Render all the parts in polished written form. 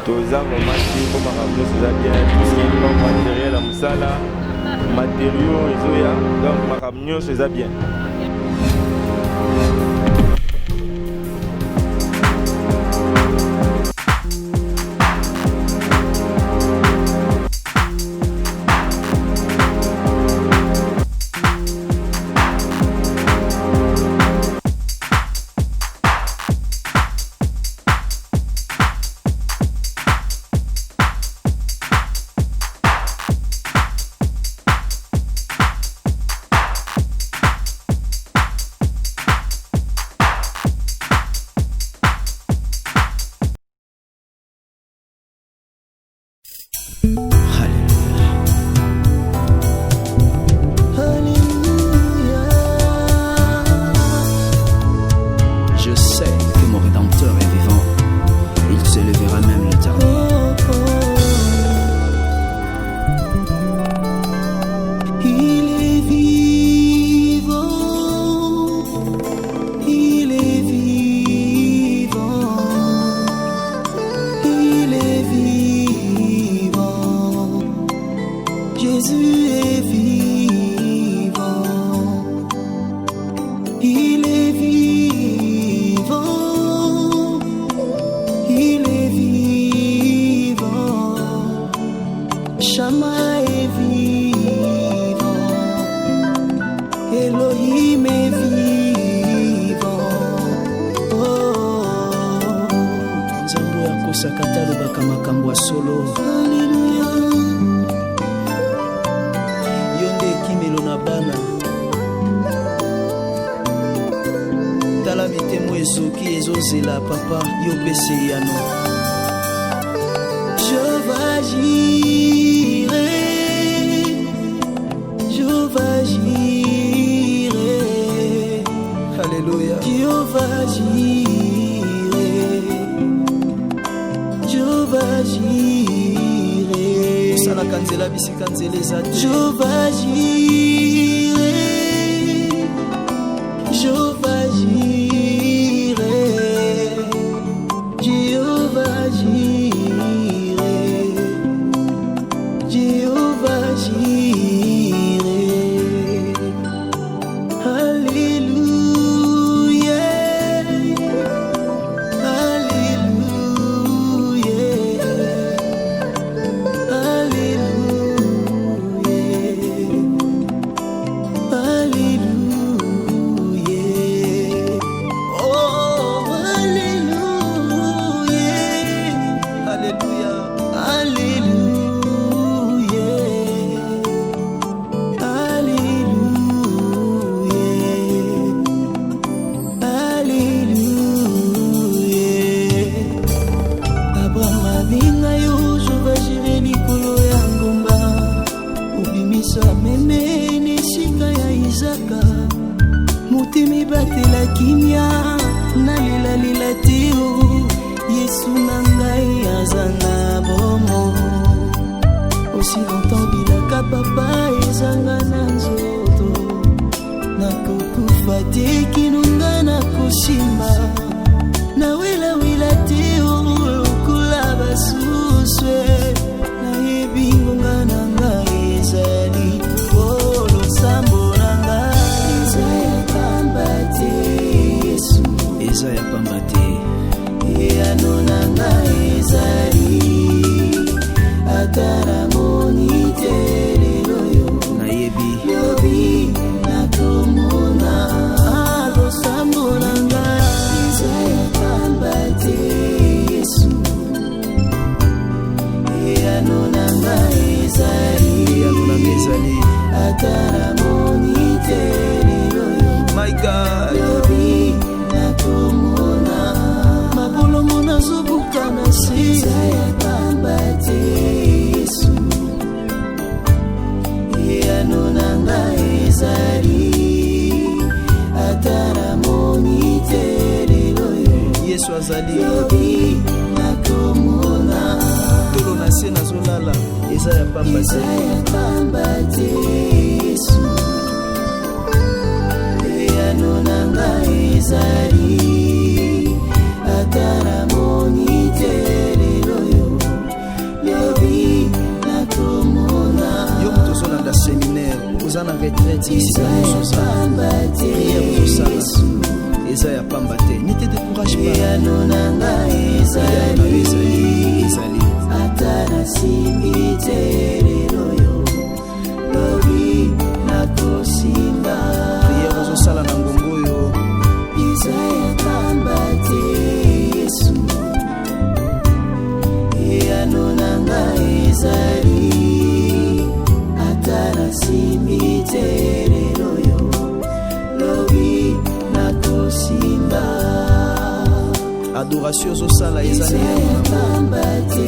toza moment qui pour makambo ça bien tout ce qui est matériel à musala matériaux ezoya donc makambo ça bien. My God. Yesu azali tolo na se na zolala eza ya pamba te Yesu eyano nanga ezali atara moni te lelo esika ozosala priere ozosala eza ya pamba te. Ne te décourage pas, yano nanga ezali ata nasimbi te lelo yo lobi nakosimba. Priere ozosala na ngongo oyo eza ya pamba te Yesu, yano nanga ezali ata nasimbi te lelo yo lobi nakosimba. Adoration ozosala ezali ya pamba te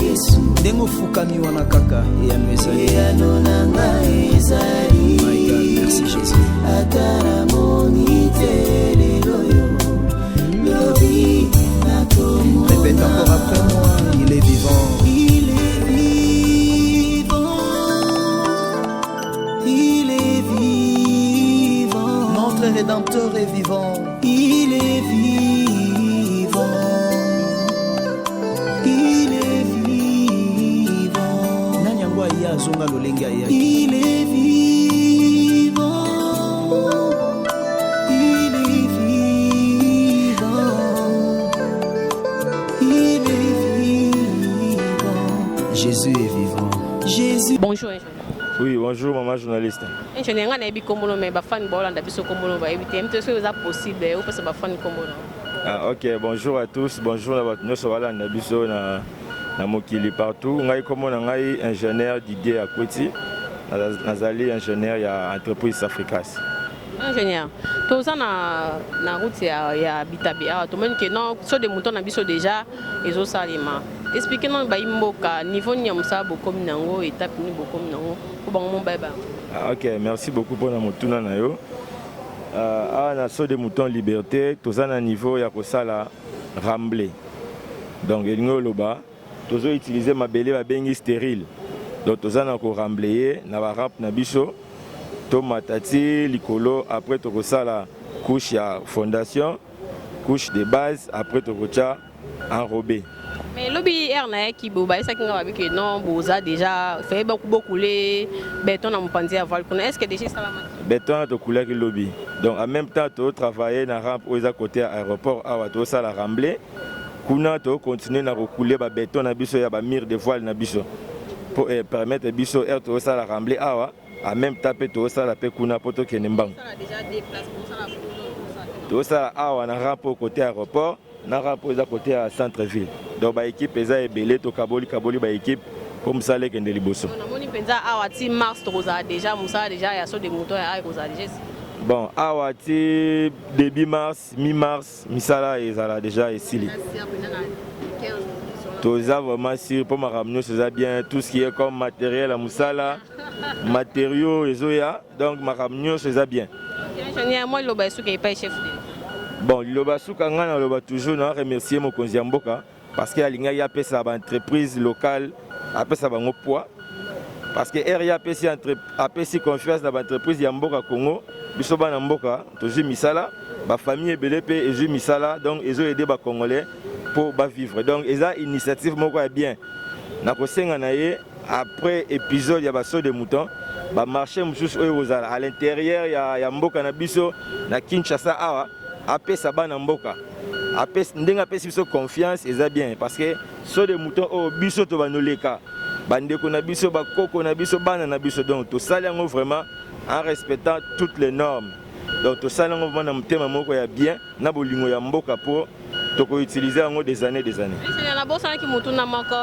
Yesu, ndenge ofukami wana kaka eyano ezali yano nanga ezali. My God, merci Jésus. Ata namoni te lelo yo lobi nakomo. Répète encore après moi, il est vivant. Il est vivant. Il est vivant. Notre Rédempteur est vivant. Il est vivant. Il est vivant. Nanyangwa ya zonga lolenga ya. Il est vivant. Il est vivant. Il est vivant. Jésus est vivant. Jésus. Bonjour. Oui, bonjour maman journaliste. Je n'ai pas de commono, mais ma fan bolanda biso commono va éviter. Mais c'est possible ou parce que ma fan commono. Ah, ok, bonjour à tous, bonjour à votre nous voilà na biso na mokili partout. Ngai comme ngai ingénieur Didier Akweti. Nazali ingénieur ya entreprise Africas. Ingénieur. Tout ça na route ya Bitabi. Ah, tout le monde que non, sur des moutons na biso déjà ils ont salima. Expliquez-nous ba imboka niveau ni amsa boko minango étape ni boko minango ko bango baba. Ah, ok, merci beaucoup pour na motuna na yo. Na so de mouton liberté, tout ça na niveau ya kosala ramblé. Donc elingo loba, tozo utiliser mabele ba bengi stérile. Donc tout ça na ko rambler na ba ramp na biso. To matati likolo après to kosala couche ya fondation, couche de base après to kocha enrobé. Mais lobby erna qui boba ça qui va avec non boza déjà fait beaucoup les béton na mpandi à voile. Est-ce que déjà ça va? Béton to couleur qui lobby. Donc en même temps to travailler na rampe aux à côté aéroport à to ça la rambler. Kuna to continuer na recouler ba béton na biso ya ba mur de voile na biso pour permettre biso air to ça la rambler awa en même temps to ça la pe kuna poto kenembang. Ça déjà déplacement ça la to ça awa na rampe côté aéroport. Na rapproché à côté à centre-ville. Donc ba équipe eza ebelé to kaboli ba équipe comme ça les kende liboso. On a moni penza awati mars to za déjà musa déjà ya so de moto ya ko za déjà. Bon, awati début mars, mi-mars, misala ezala déjà esili. To za vraiment sur pour ma ramener ça bien tout ce qui est comme matériel à musala, matériaux ezoya donc ma ramener ça bien. Ingénieur moi lo ba suka pas chef de. Bon, Liloba Soukangana, on va toujours remercier mon conseiller Mboka parce qu'il y a une entreprise locale, après ça va un poids. Parce que RIA a fait confiance dans l'entreprise Mboka Congo, Bisoba Mboka, toujours Misala, ma famille est BLP et je Misala, donc ils ont aidé les Congolais pour vivre. Donc, ils ont une initiative bien. Après l'épisode, il y a des de moutons. Ba marché à l'intérieur il y a Mboka na biso na Kinshasa awa apé ça bana Mboka apé ndenga apé biso confiance eza bien parce que so de moutons au biso to banoleka bandeko na biso ba koko na biso bana na biso donc to salango vraiment en respectant toutes les normes donc to salango vraiment na mutema moko ya bien na bolingo ya Mboka pour to utiliser en des années ingénieur na bossa ki mutu na moko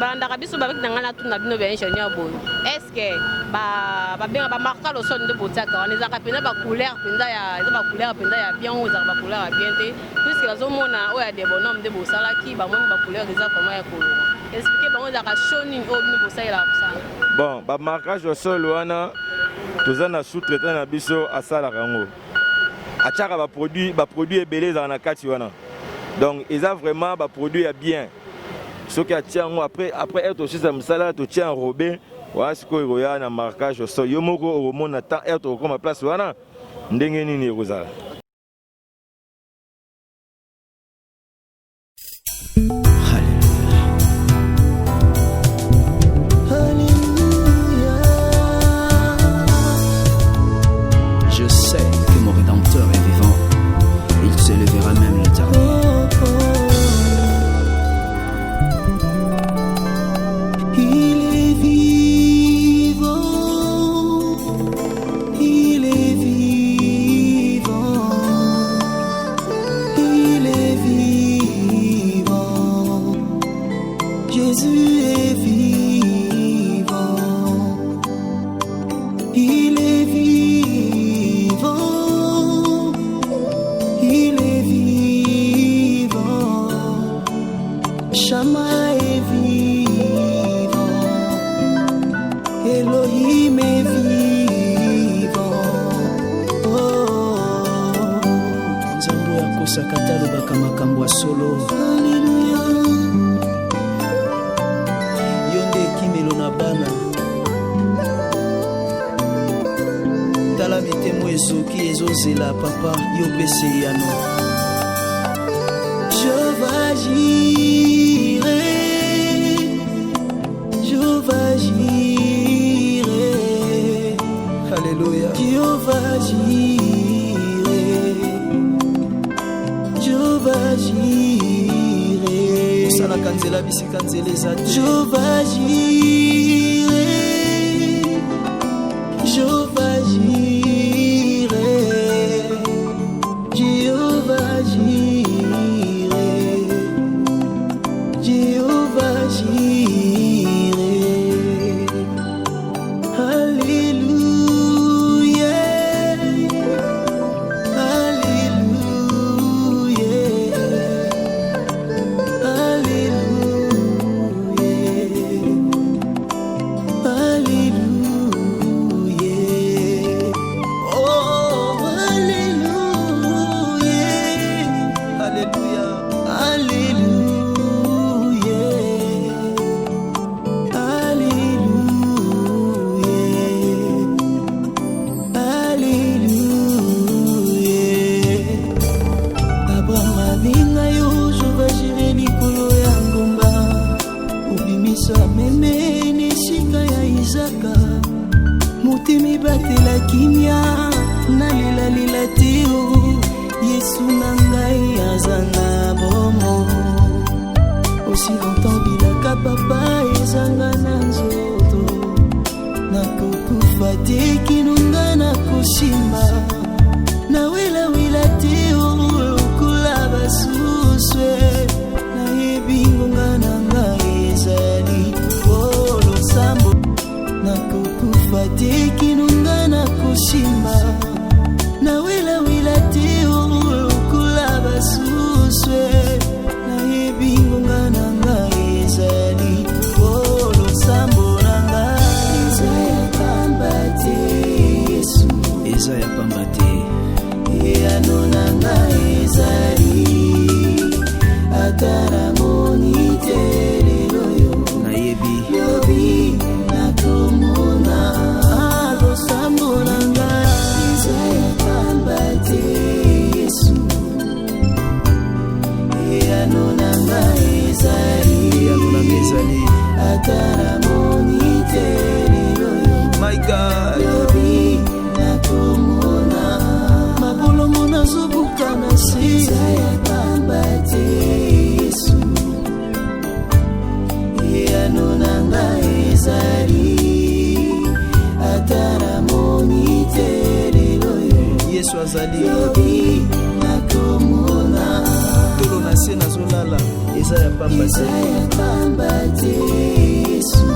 banda kabiso ba ngana na tuna bino ba ingénieur boy est-ce que ba bien ba marquer le son de botaka on les a rappeler ba couleur penda ya ba couleur penda ya bien ou za ba couleur ya bien te puisque la zone mona o ya des bonhommes de bosala ki ba moni ba couleur des comment ya koloro expliquer ba on za ka showing o bino bosala la ça bon ba marquage au sol wana tozana sous-traitant na biso asala rango achaka ba produit ebelé za na kati wana. Donc, ils ont vraiment des produits bien. Ce qui a tient après être aussi ça me tu tiens enrobé. Voilà ce que il y a un marquage au sol. Yomoko au monde attend être comme place voilà. Ndengeni ni rozala. Jésus est vivant. Il est vivant. Il est vivant. Shammah est vivant. Elohim est vivant. Oh, Nzambo ya kosakata lobaka makambo ya solo. Yonde kimelo na bana. Tala mitemo ezoki ezozela papa yo pese yano. Jéhovah Jireh, Jéhovah Jireh, Alléluia. Jéhovah Jireh, Jéhovah Jireh. Sala kanzela bisi kanzela zate. Jéhovah Jireh, Jéhovah Jireh, Jéhovah Jireh, Jéhovah Jireh. Alléluia, Alléluia, Alléluia, Alléluia. Oh, Alléluia, Alléluia, Alléluia, Alléluia. Abraham alinga yo Jéhovah Jireh likolo ya ngomba. Obimisa meme nesika ya Izaka. Motimi batela kimia nalila te o. Yesu na ngai azanga bomo. Aussi longtemps bilaka papa ezanga na nzoto. Nakokufa te kinunga nakosimba. Nawela te o lokola basuswe. Nayebi ngonga na ngai ezali polo sambo. Nakokufa te kinunga nakosimba. Nawela te o lokola basuswe. Nayebi ngonga na ngai ezali polo sambo na ngai. Ezaya pamba te Yesu, ezaya pamba te. Eyano na ngai ezali atara moni te lelo yo. Nayebi yobi nakomona alo sambo na ngai. Ezaya pamba te Yesu, eyano na ngai ezali atara moni te lelo yo. My God, yobi nakomona mabolo mona zobuka na si. Ezaya pamba te Yesu, eyano na ngai ezali atara moni te lelo yo. Yesu azali yobi nakomona tolo na se nazolala. Ezaya pamba te. Ezaya pamba te Yesu,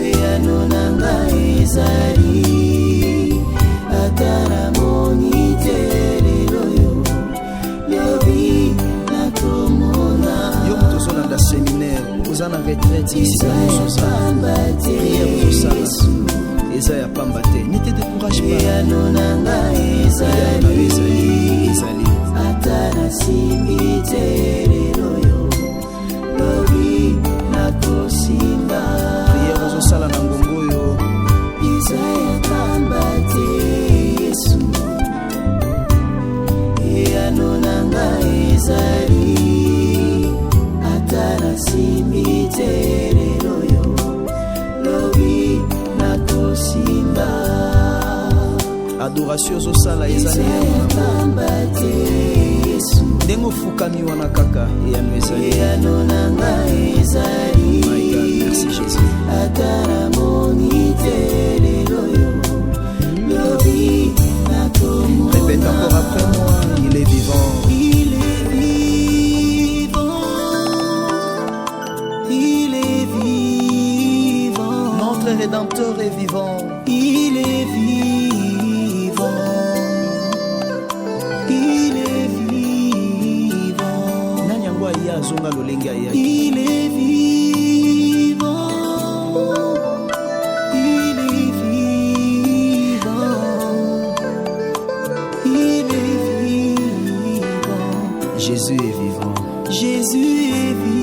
eyano na ngai ezali atara moni te lelo yo. Yobi nakomona yo moto ozolanda séminaire oza na retraite ici na pamba te Yesu, ezaya pamba te. Ne te décourage pas. Eyano na ngai ezali atara simbi te lelo yo. Yobi nakosimba. Prière ozosala na ngongo yo. Ezaya pamba te Yesu, eyano na ngai ezali atara simbi te lelo yo. Lobi nakosimba. Adoration ozosala ezali pamba te Yesu, ndenge ofukami wana kaka eyano ezali. Eyano na ngai ezali. My God, merci Jésus. Atara moni te lelo yo. Lobi nakomona. Répète encore après moi, il est vivant. Il est vivant. notre Rédempteur est vivant. Il est vivant. Il est vivant. Nanyangwa ya zonga lolenga ya. Il est vivant. Il est vivant. Il est vivant. Jésus est vivant. Jésus est vivant.